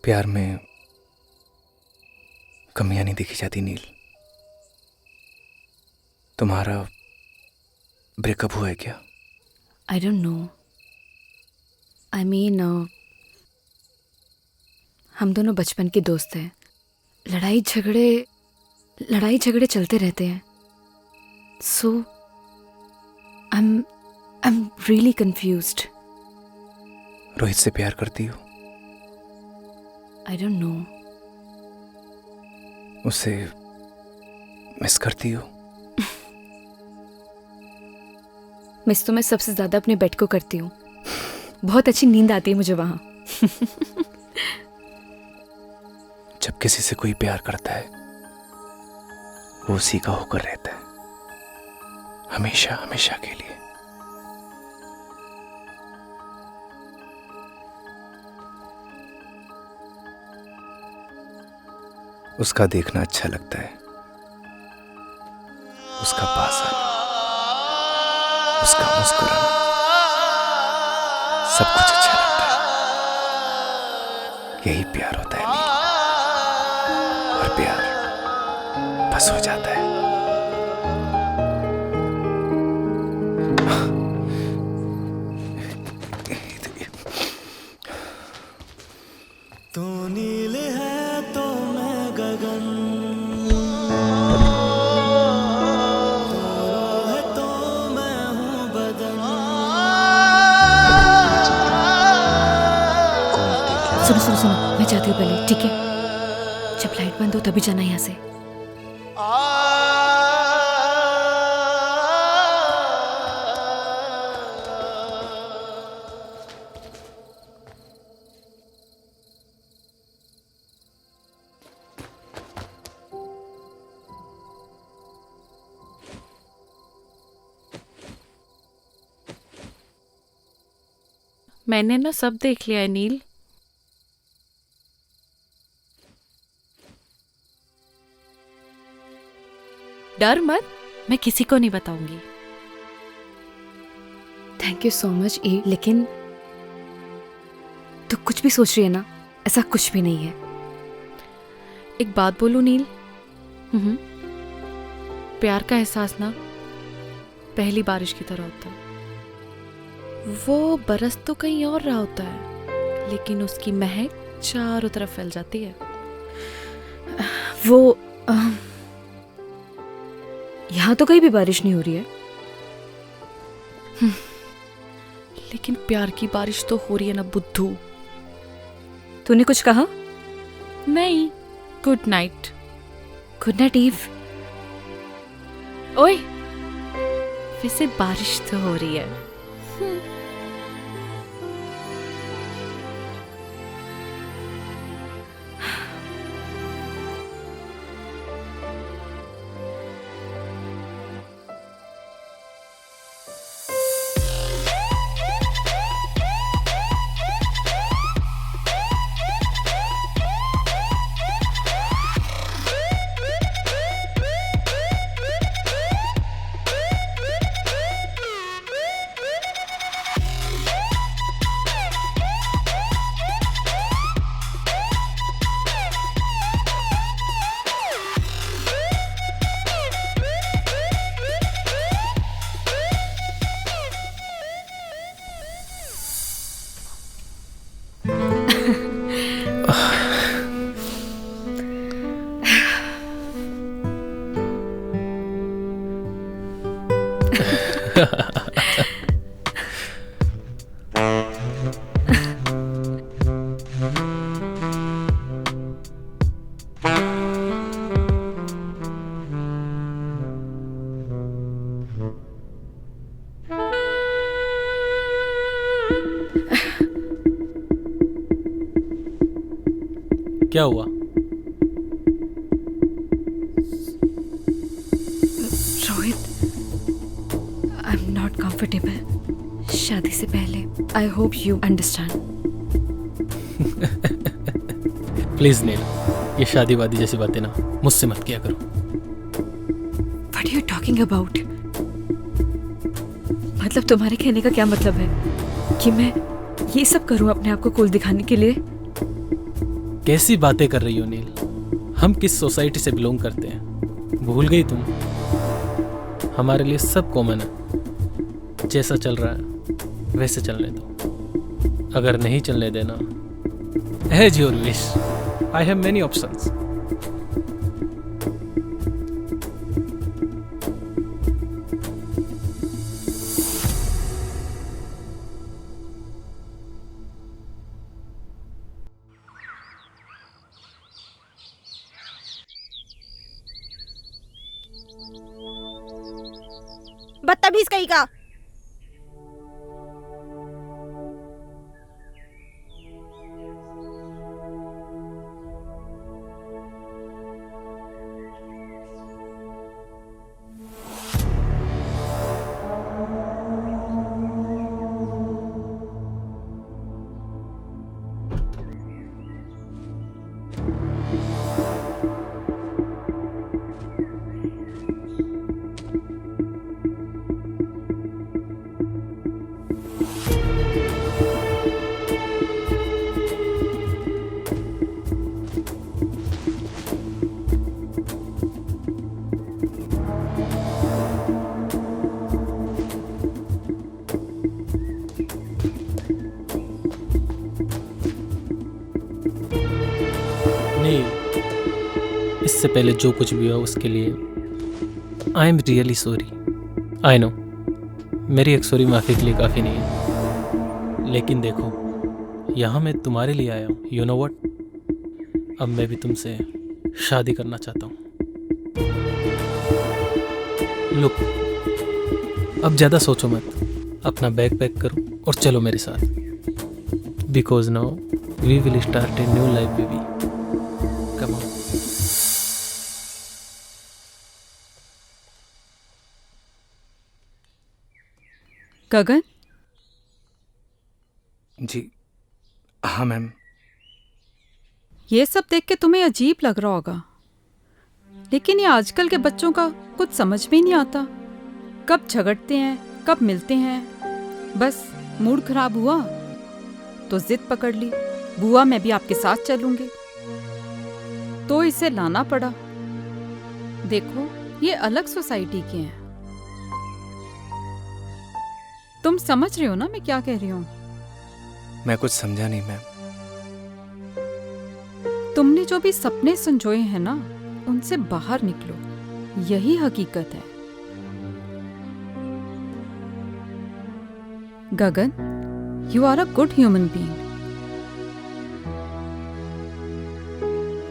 प्यार में कमियां नहीं देखी जाती नील। तुम्हारा ब्रेकअप हुआ है क्या? आई डोंट नो। आई मीन हम दोनों बचपन के दोस्त हैं। लड़ाई झगड़े चलते रहते हैं। So I am really confused. Rohit से प्यार करती हो? I don't know. उसे मिस करती हो? मिस तो मैं सबसे ज्यादा अपने बेड को करती हूँ। बहुत अच्छी नींद आती है मुझे वहां। जब किसी से कोई प्यार करता है वो उसी का होकर रहता है, हमेशा हमेशा के लिए। उसका देखना अच्छा लगता है, उसका पास आना, उसका मुस्कुराना, सब कुछ अच्छा लगता है। यही प्यार होता है नील। और प्यार बस हो जाता है। तू नील है तो मैं गगन, तू है तो मैं हूँ बदन। सुनो सुनो सुनो, मैं जाती हूँ पहले, ठीक है? जब लाइट बंद हो तभी जाना यहाँ से। मैंने ना सब देख लिया है नील। डर मत, मैं किसी को नहीं बताऊंगी। थैंक यू सो मच ई, लेकिन तू कुछ भी सोच रही है ना, ऐसा कुछ भी नहीं है। एक बात बोलूं नील, प्यार का एहसास ना पहली बारिश की तरह होता है। वो बरस तो कहीं और रहा होता है, लेकिन उसकी महक चारों तरफ फैल जाती है। वो यहाँ तो कहीं भी बारिश नहीं हो रही है। लेकिन प्यार की बारिश तो हो रही है ना बुद्धू। तूने कुछ कहा? नहीं, good night. Good night Eve. ओए, वैसे बारिश तो हो रही है। क्या हुआ? Rohit, I am not comfortable शादी से पहले। I hope you understand. Please Neel, ये शादी वादी जैसी बातें ना मुझसे मत किया करो। What are you talking about? मतलब तुम्हारे कहने का क्या मतलब है कि मैं ये सब करूं अपने आप को कूल दिखाने के लिए? कैसी बातें कर रही हो नील? हम किस सोसाइटी से बिलोंग करते हैं भूल गई तुम? हमारे लिए सब कॉमन है। जैसा चल रहा है वैसे चलने दो। अगर नहीं चलने देना, as your wish, I have many options. बदतमीज कहीं का। इससे पहले जो कुछ भी हुआ उसके लिए आई am really sorry. I know मेरी एक सॉरी माफ़ी के लिए काफ़ी नहीं है, लेकिन देखो यहाँ मैं तुम्हारे लिए आया हूँ। यू नो व्हाट, अब मैं भी तुमसे शादी करना चाहता हूँ। लुक, अब ज़्यादा सोचो मत, अपना बैग पैक करो और चलो मेरे साथ, because now we will start a new life baby. Come on. Gagan, जी हाँ मैम। ये सब देख के तुम्हें अजीब लग रहा होगा, लेकिन ये आजकल के बच्चों का कुछ समझ में नहीं आता। कब झगड़ते हैं, कब मिलते हैं। बस मूड खराब हुआ तो जिद पकड़ ली, बुआ मैं भी आपके साथ चलूंगी, तो इसे लाना पड़ा। देखो ये अलग सोसाइटी के हैं। तुम समझ रहे हो ना मैं क्या कह रही हूँ? मैं कुछ समझा नहीं मैम। तुमने जो भी सपने संजोए हैं ना, उनसे बाहर निकलो, यही हकीकत है। Gagan, you are a good human being.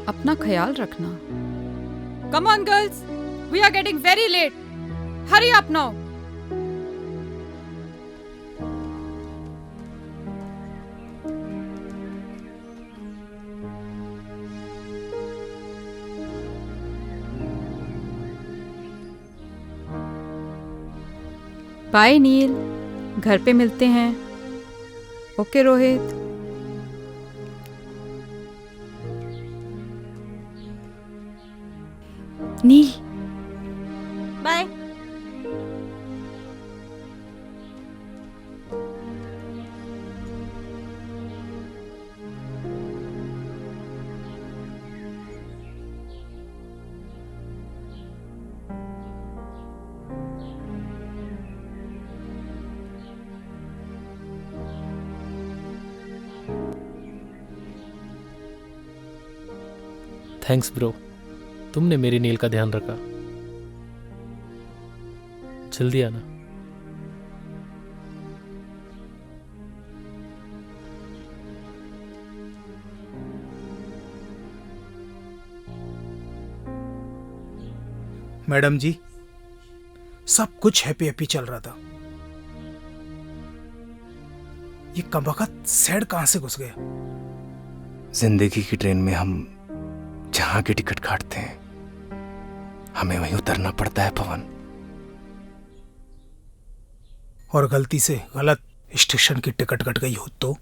अपना ख्याल रखना। Come on girls, we are getting very late, hurry up now. Bye Neel, घर पे मिलते हैं। Okay Rohit. Neel, bye. Thanks bro, तुमने मेरी नील का ध्यान रखा। जल्दी आना। मैडम जी, सब कुछ हैप्पी हैप्पी चल रहा था, ये कमबख्त सैड कहां से घुस गया? जिंदगी की ट्रेन में हम जहां की टिकट काटते हैं, हमें वहीं उतरना पड़ता है पवन। और गलती से गलत स्टेशन की टिकट कट गई हो तो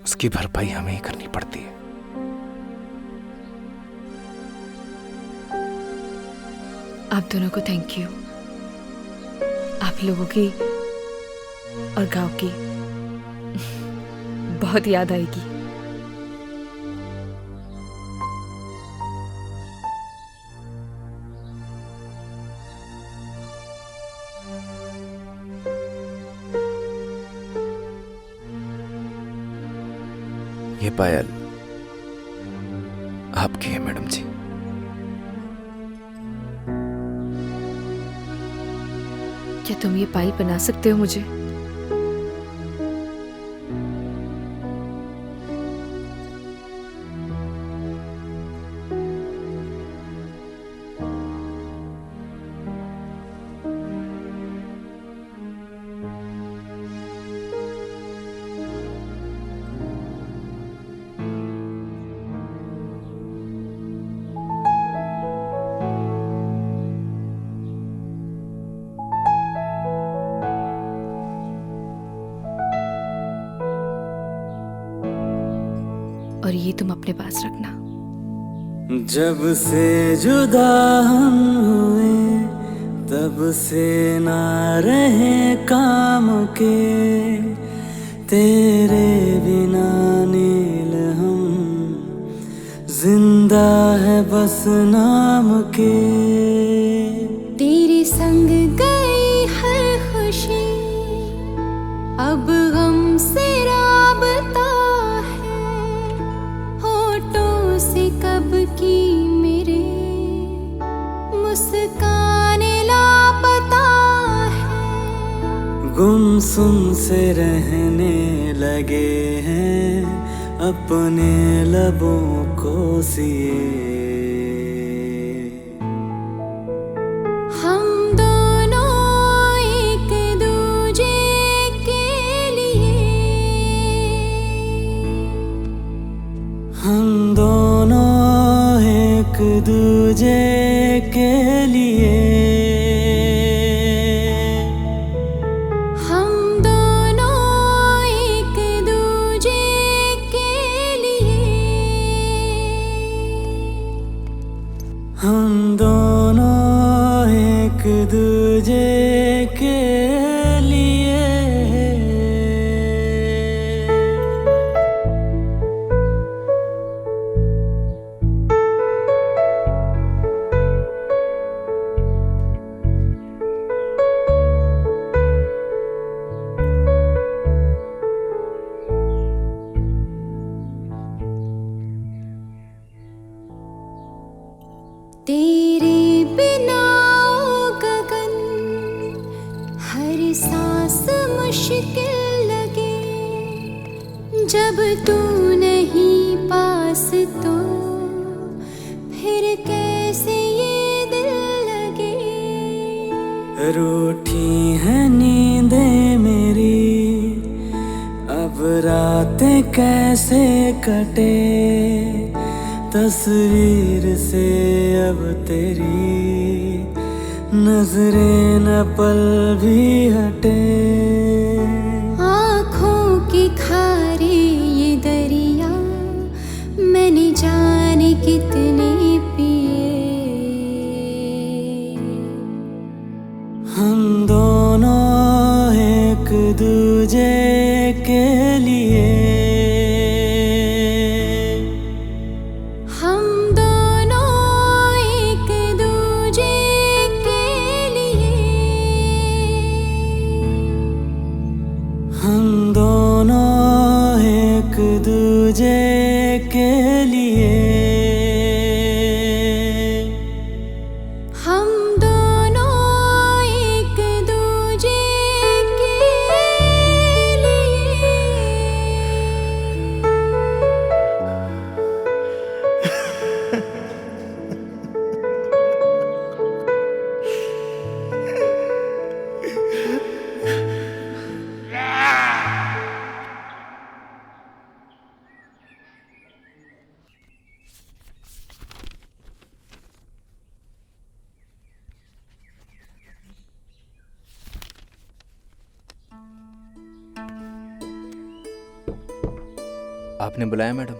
उसकी भरपाई हमें ही करनी पड़ती है। आप दोनों को थैंक यू। आप लोगों की और गांव की बहुत याद आएगी। ये पायल आपकी है मैडम जी। क्या तुम ये पायल बना सकते हो मुझे? और ये तुम अपने पास रखना। जब से जुदा हम हुए तब से ना रहे काम के, तेरे बिना नील हम जिंदा है बस नाम के। तेरे संग गई हर खुशी अब गम से राबता है, होठों से कब की मेरे मुस्कान लापता है। गुमसुम से रहने लगे हैं अपने लबों को सिए। हम दोनों एक दूजे के लिए, हम दोनों एक दूजे के लिए, हम दोनों एक दूजे के लिए, हम दोनों एक दूजे के लिए। तेरे बिना ओ गगन हर सांस मुश्किल लगे, जब तू नहीं पास तो फिर कैसे ये दिल लगे। रूठी है नींदें मेरी अब रातें कैसे कटे, तस्वीर से अब तेरी नजरें न पल भी हटे। आँखों के खारे ये दरिया मैंने जाने कितने पिए। हम दोनों एक दूजे के लिए, हम दोनों एक दूजे के लिए, हम दोनों एक दूजे के लिए, हम दोनों एक दूजे के लिए। आपने बुलाया मैडम?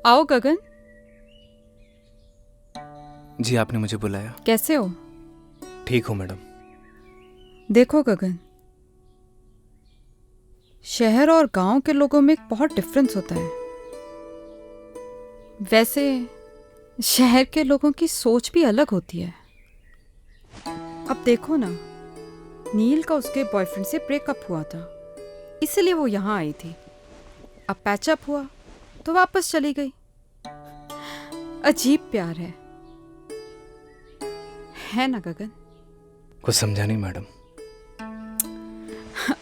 आओ गगन, जी आपने मुझे बुलाया। कैसे हो? ठीक हूँ मैडम। देखो गगन, शहर और गांव के लोगों में एक बहुत डिफरेंस होता है। वैसे शहर के लोगों की सोच भी अलग होती है। अब देखो ना, नील का उसके बॉयफ्रेंड से ब्रेकअप हुआ था, इसलिए वो यहाँ आई थी। अब पैचअप हुआ तो वापस चली गई। अजीब प्यार है ना गगन? कुछ समझा नहीं मैडम।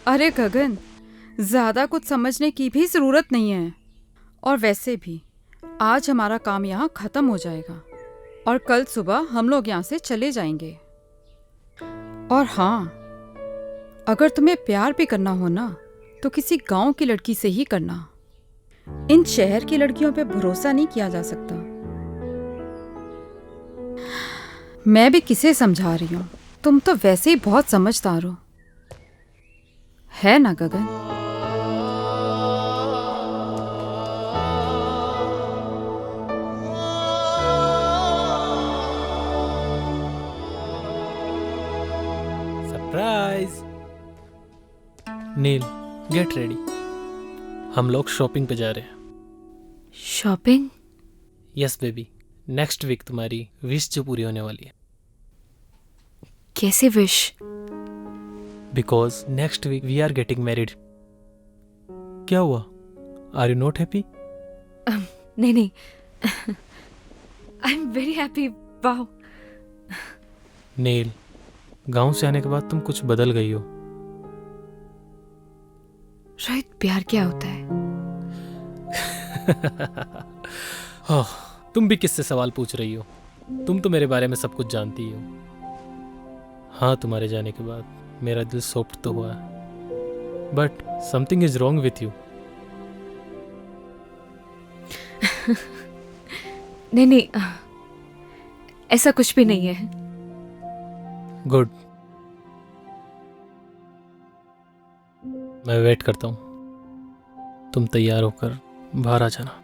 अरे गगन, ज्यादा कुछ समझने की भी जरूरत नहीं है। और वैसे भी आज हमारा काम यहाँ खत्म हो जाएगा और कल सुबह हम लोग यहाँ से चले जाएंगे। और हाँ, अगर तुम्हें प्यार भी करना हो ना तो किसी गांव की लड़की से ही करना। इन शहर की लड़कियों पे भरोसा नहीं किया जा सकता। मैं भी किसे समझा रही हूँ, तुम तो वैसे ही बहुत समझदार हो, है ना Gagan? Surprise. Neel, get ready, हम लोग शॉपिंग पे जा रहे हैं। Shopping? Yes baby, next week तुम्हारी विश जो पूरी होने वाली है। कैसे wish? Because next week we are getting married. क्या हुआ? Are you not happy? नहीं नहीं, I am very happy. Wow. Neel, गांव से आने के बाद तुम कुछ बदल गई हो। रोहित, प्यार क्या होता है? ओह, तुम भी किससे सवाल पूछ रही हो? तुम तो मेरे बारे में सब कुछ जानती ही हो। हाँ, तुम्हारे जाने के बाद मेरा दिल सॉफ्ट तो हुआ, but something is wrong with you. नहीं नहीं, ऐसा कुछ भी नहीं है। गुड, मैं वेट करता हूँ। तुम तैयार होकर बाहर आ जाना।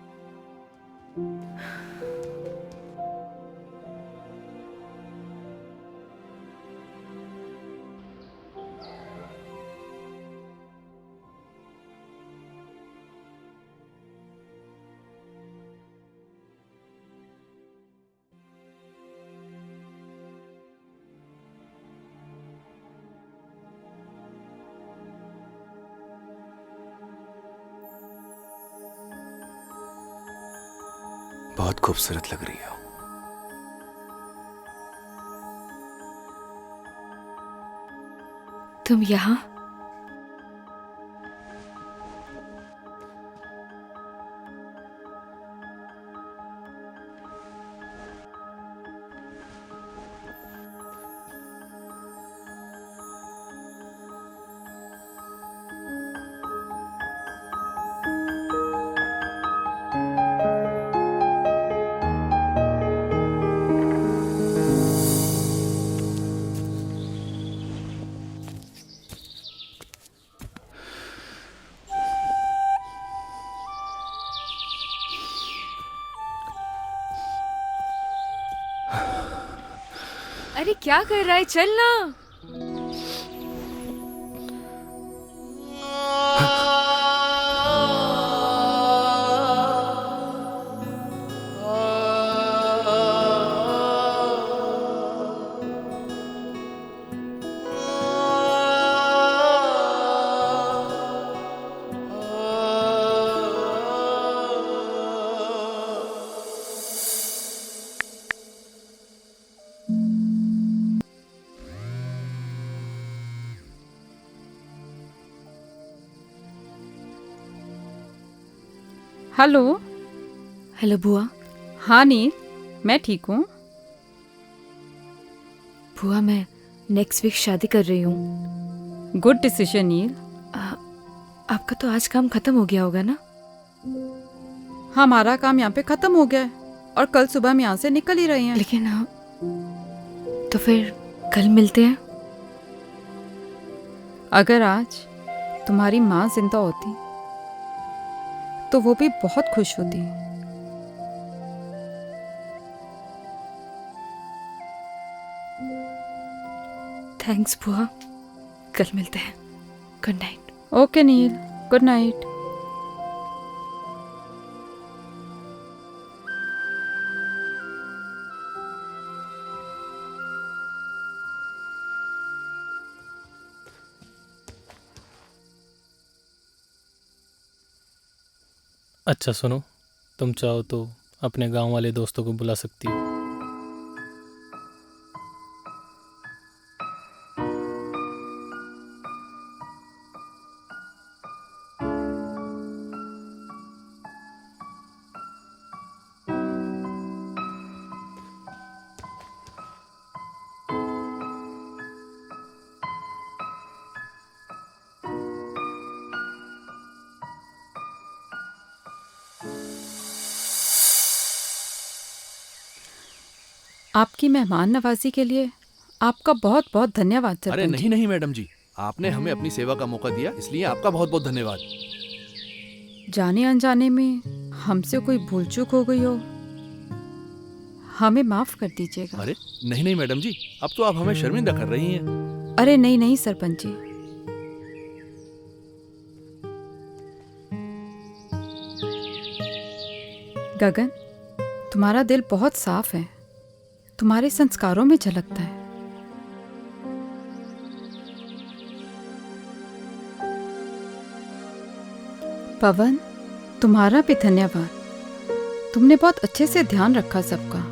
बहुत खूबसूरत लग रही हो। तुम यहाँ? अरे क्या कर रहा है? चल ना। हेलो। हेलो बुआ। हाँ नील, मैं ठीक हूँ। बुआ, मैं नेक्स्ट वीक शादी कर रही हूँ। गुड डिसीजन नील। आपका तो आज काम खत्म हो गया होगा ना? हमारा काम यहाँ पे खत्म हो गया है और कल सुबह हम यहाँ से निकल ही रहे हैं। लेकिन तो फिर कल मिलते हैं। अगर आज तुम्हारी माँ जिंदा होती तो वो भी बहुत खुश होती। थैंक्स बुआ, कल मिलते हैं। Good night. ओके नील, गुड नाइट। अच्छा सुनो, तुम चाहो तो अपने गांव वाले दोस्तों को बुला सकती हो। आपकी मेहमान नवाजी के लिए आपका बहुत बहुत धन्यवाद अरे सरपंच नहीं जी। नहीं मैडम जी, आपने हमें अपनी सेवा का मौका दिया, इसलिए आपका बहुत बहुत धन्यवाद। जाने अनजाने में हमसे कोई भूल चूक हो गई हो, हमें माफ कर दीजिएगा। अरे नहीं नहीं मैडम जी, अब तो आप हमें शर्मिंदा कर रही हैं। अरे नहीं नहीं सरपंच जी, गगन, तुम्हारा दिल बहुत साफ है, तुम्हारे संस्कारों में झलकता है। पवन, तुम्हारा भी धन्यवाद, तुमने बहुत अच्छे से ध्यान रखा सबका।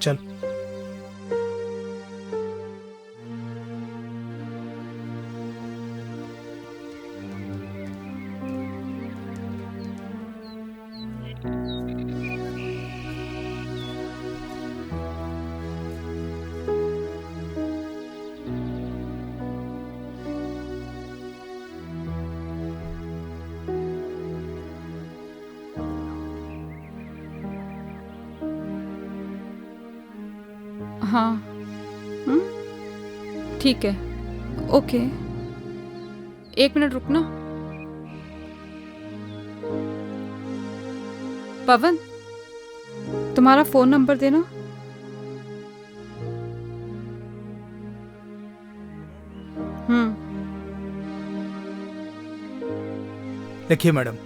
चल। हाँ, ठीक है, ओके, 1 मिनट रुकना। पवन, तुम्हारा फोन नंबर देना। लिखिए मैडम,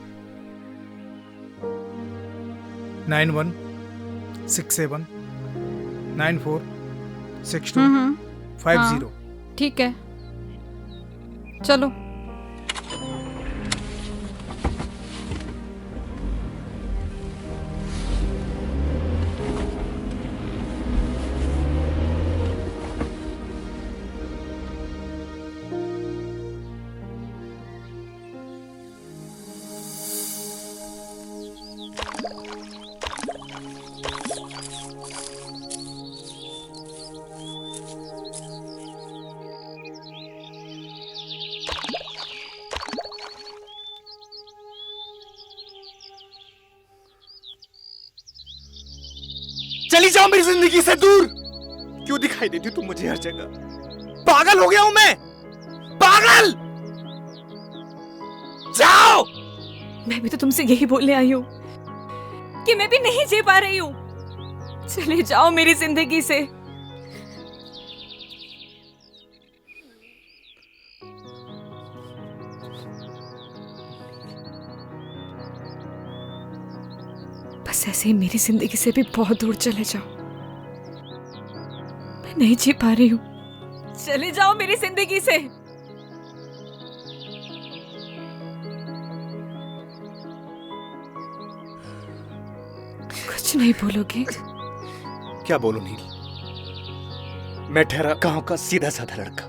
9167946250। ठीक है, चलो। चली जाओ मेरी जिंदगी से दूर। क्यों दिखाई देती तुम मुझे हर जगह? पागल हो गया हूं मैं, पागल। जाओ। मैं भी तो तुमसे यही बोलने आई हूँ कि मैं भी नहीं जी पा रही हूँ। चले जाओ मेरी जिंदगी से। बस ऐसे ही मेरी जिंदगी से भी बहुत दूर चले जाओ। मैं नहीं जी पा रही हूँ। चले जाओ मेरी जिंदगी से। कुछ नहीं बोलोगे? क्या बोलूं नील, मैं ठहरा गांव का सीधा साधा लड़का।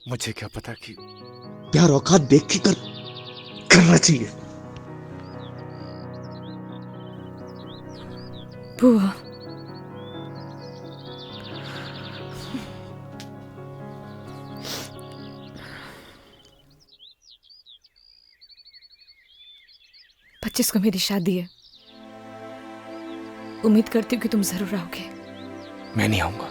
मुझे क्या पता कि प्यार औकात देख के करना चाहिए। बुआ, पच्चीस को मेरी शादी है। उम्मीद करती हूँ कि तुम जरूर आओगे। मैं नहीं आऊंगा।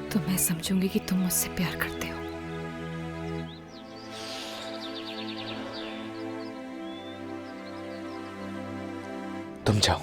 तो मैं समझूंगी कि तुम मुझसे प्यार करते हो। तुम जाओ।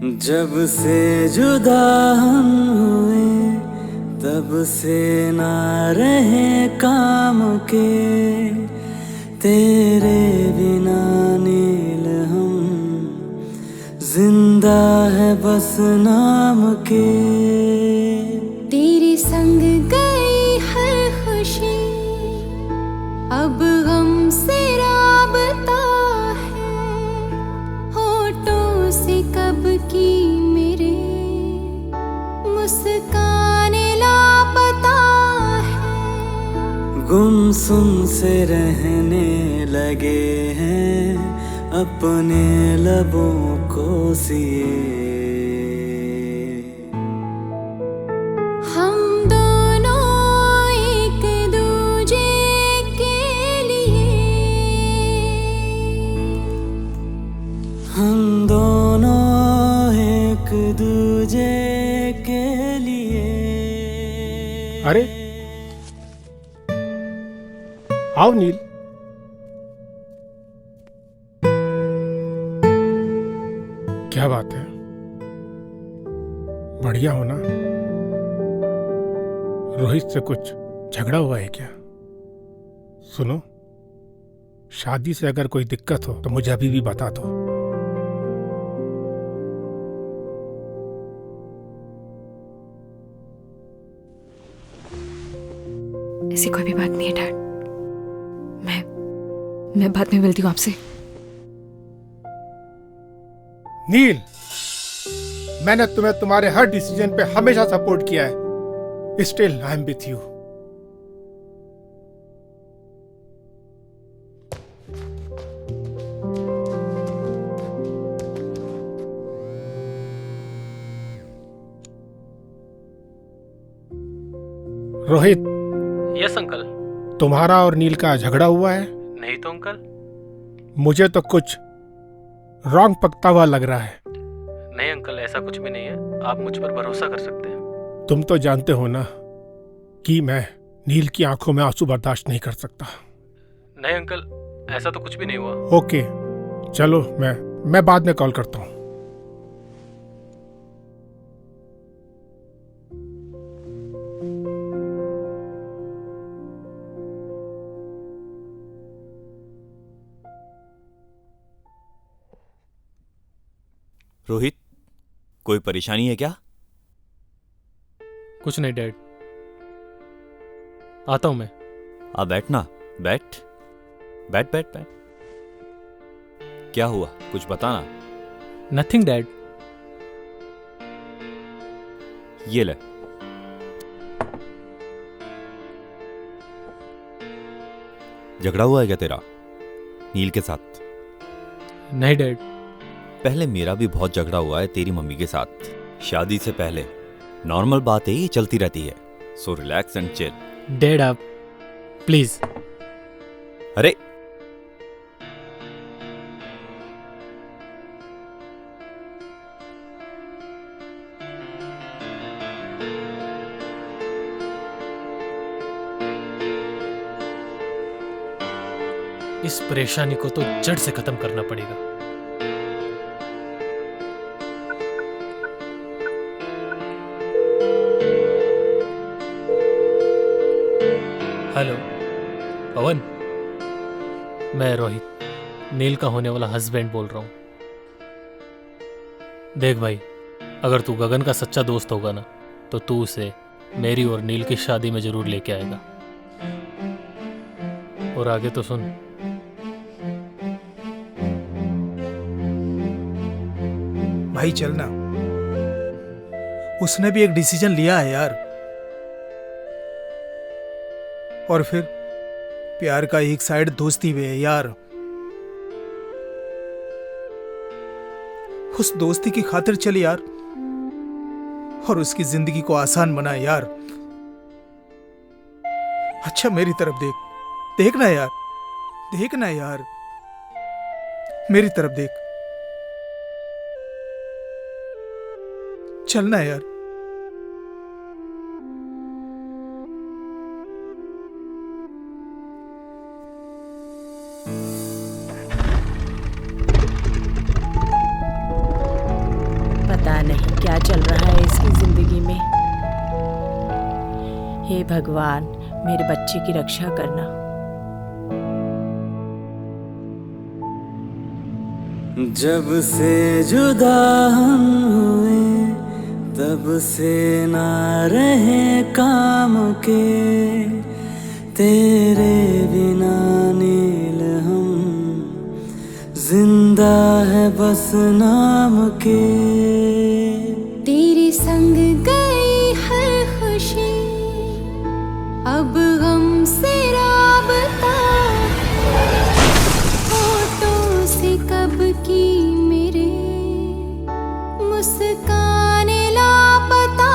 जब से जुदा हम हुए तब से ना रहे काम के तेरे बिना नील हम जिंदा है बस नाम के। तेरे संग गई हर खुशी अब गम से राबता है, होठों से कब की मेरे मुस्कान लापता है। गुमसुम से रहने लगे हैं अपने लबों को सिए। हम दोनों एक दूजे के लिए, हम दोनों एक दूजे के लिए। अरे आओ नील। क्या बात है, बढ़िया हो ना? रोहित से कुछ झगड़ा हुआ है क्या? सुनो, शादी से अगर कोई दिक्कत हो तो मुझे अभी भी बता दो। ऐसी कोई भी बात नहीं है डैड। मैं बाद में मिलती हूँ आपसे। नील, मैंने तुम्हें तुम्हारे हर डिसीजन पे हमेशा सपोर्ट किया है। Still I am with you. Rohit, yes uncle. तुम्हारा और नील का झगड़ा हुआ है? नहीं तो अंकल। मुझे तो कुछ रॉन्ग पकता हुआ लग रहा है। नहीं अंकल, ऐसा कुछ भी नहीं है, आप मुझ पर भरोसा कर सकते हैं। तुम तो जानते हो ना कि मैं नील की आंखों में आंसू बर्दाश्त नहीं कर सकता। नहीं अंकल, ऐसा तो कुछ भी नहीं हुआ। ओके, चलो मैं बाद में कॉल करता हूँ। रोहित, कोई परेशानी है क्या? कुछ नहीं डैड, आता हूं मैं। आ बैठ ना, बैठ बैठ बैठ बैठ। क्या हुआ, कुछ बताना। Nothing dad. ये ले। झगड़ा हुआ है क्या तेरा नील के साथ? नहीं डैड। पहले मेरा भी बहुत झगड़ा हुआ है तेरी मम्मी के साथ, शादी से पहले। नॉर्मल बात है, ये चलती रहती है। So relax and chill. Dad आप प्लीज। अरे इस परेशानी को तो जड़ से खत्म करना पड़ेगा। हेलो पवन, मैं रोहित, नील का होने वाला हस्बैंड बोल रहा हूं। देख भाई, अगर तू गगन का सच्चा दोस्त होगा ना तो तू उसे मेरी और नील की शादी में जरूर लेके आएगा। और आगे तो सुन। भाई चलना, उसने भी एक डिसीजन लिया है यार। और फिर प्यार का एक साइड दोस्ती भी है यार। उस दोस्ती की खातिर चल यार, और उसकी जिंदगी को आसान बना यार। अच्छा मेरी तरफ देख, देखना यार, देखना यार, मेरी तरफ देख, चलना यार। क्या चल रहा है इसकी जिंदगी में। हे भगवान, मेरे बच्चे की रक्षा करना। जब से जुदा हम हुए तब से ना रहे काम के, तेरे बिना नील हम जिंदा है बस नाम के। तेरे संग गई हर खुशी, अब हमसे राबता, फोटो से कब की मेरे मुस्कान लापता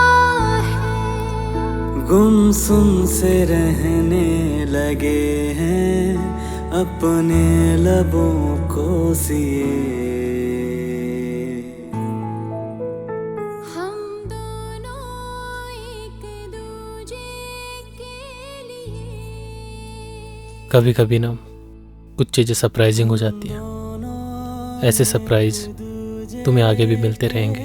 है। गुमसुम से रहने लगे हैं अपने लबों को सिए। कभी कभी ना कुछ चीज़ें सरप्राइजिंग हो जाती हैं। ऐसे सरप्राइज तुम्हें आगे भी मिलते रहेंगे।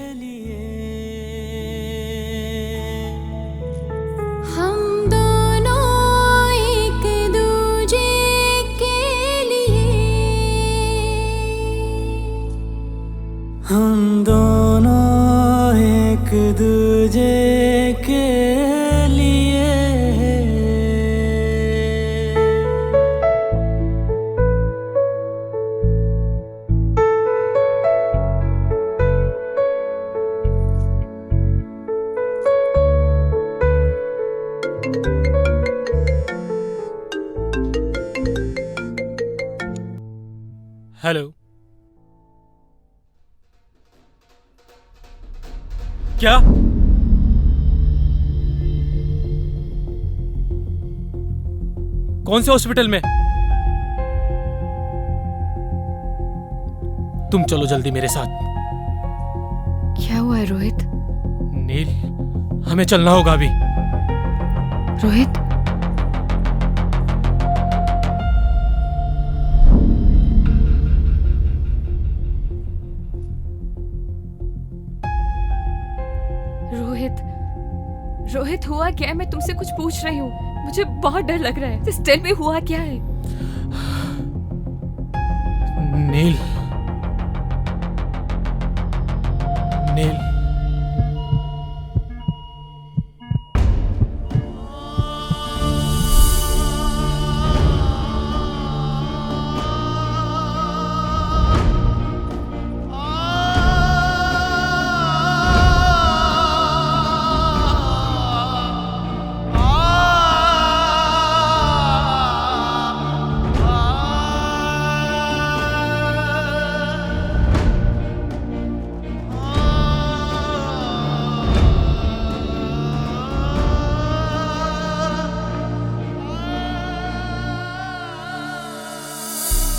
हम दोनों एक दूजे के लिए, हम दोनों एक दूजे के लिए। हेलो, क्या? कौन से हॉस्पिटल में? तुम चलो जल्दी मेरे साथ। क्या हुआ है रोहित? नील, हमें चलना होगा अभी। रोहित, रोहित हुआ क्या है? मैं तुमसे कुछ पूछ रही हूँ, मुझे बहुत डर लग रहा है। Just tell me हुआ क्या है? नील, नील,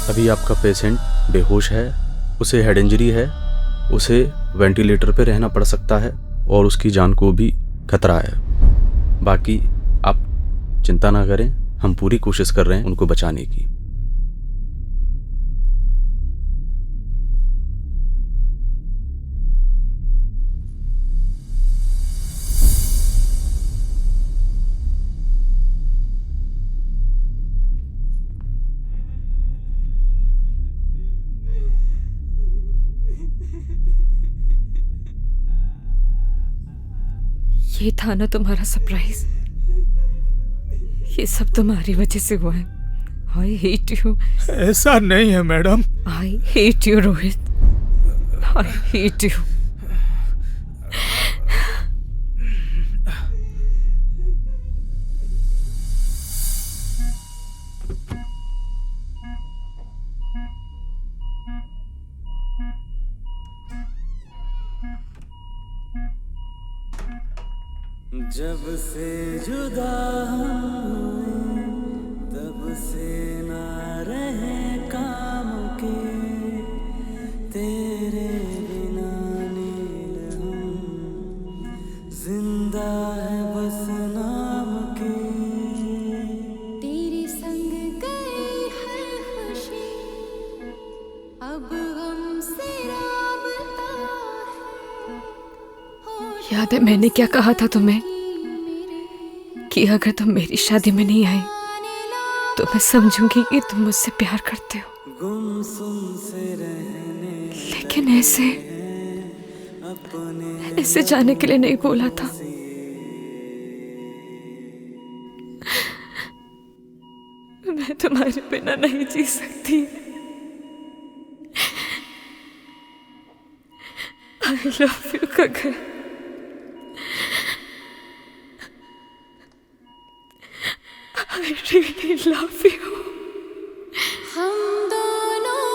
अभी आपका पेशेंट बेहोश है, उसे हेड इंजरी है, उसे वेंटिलेटर पे रहना पड़ सकता है और उसकी जान को भी खतरा है। बाकी आप चिंता ना करें, हम पूरी कोशिश कर रहे हैं उनको बचाने की। ये था ना तुम्हारा सरप्राइज? ये सब तुम्हारी वजह से हुआ है। I hate you. ऐसा नहीं है madam. I hate you Rohit, I hate you. जब से जुदा हुए तब से ना रहे काम के, तेरे बिना नील हम जिंदा है बस नाम के। तेरे संग गई हर खुशी, अब हमसे राबता है, याद है मैंने क्या कहा था तुम्हें कि अगर तुम मेरी शादी में नहीं आई तो मैं समझूंगी कि तुम मुझसे प्यार करते हो। लेकिन ऐसे जाने के लिए नहीं बोला था। मैं तुम्हारे बिना नहीं जी सकती। I love you, Gagan. I really love you। हम दोनों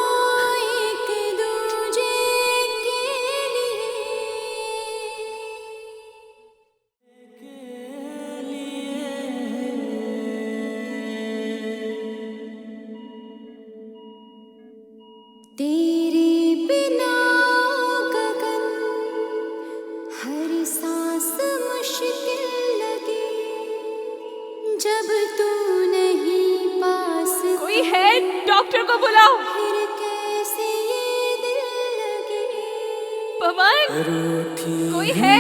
एक दूजे के लिए तेरे बिना गगन हर सांस मुश्किल लगे जब तू नहीं पास। कोई है? डॉक्टर को बुलाओ। फिर कैसे ये दिल लगे। पवन, कोई है?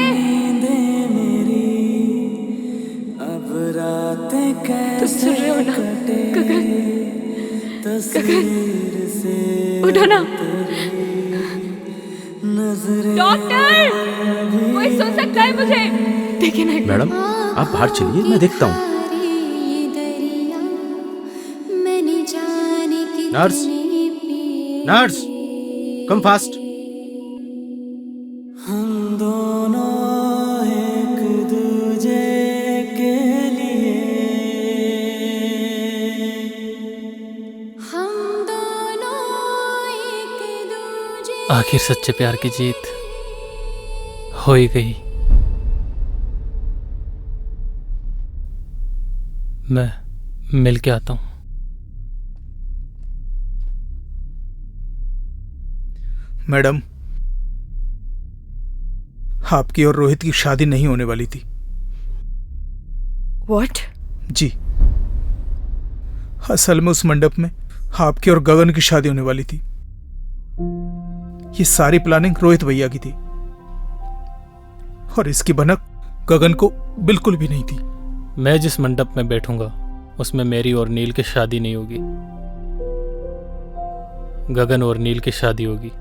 अब रातें कैसे तुम सुन रहे हो ना गगन? गगन उठो ना। डॉक्टर, कोई सुन सकता है मुझे? देखिए ना। मैडम आप बाहर चलिए, मैं देखता हूँ। Nurse, nurse, come fast. हम दोनों एक दूजे के लिए हम दोनों एक दूजे। आखिर सच्चे प्यार की जीत हो ही गई। मैं मिल के आता हूँ। मैडम, आपकी और रोहित की शादी नहीं होने वाली थी। What? जी, असल में उस मंडप में आपकी और गगन की शादी होने वाली थी। ये सारी प्लानिंग रोहित भैया की थी और इसकी भनक गगन को बिल्कुल भी नहीं थी। मैं जिस मंडप में बैठूंगा उसमें मेरी और नील की शादी नहीं होगी, गगन और नील की शादी होगी।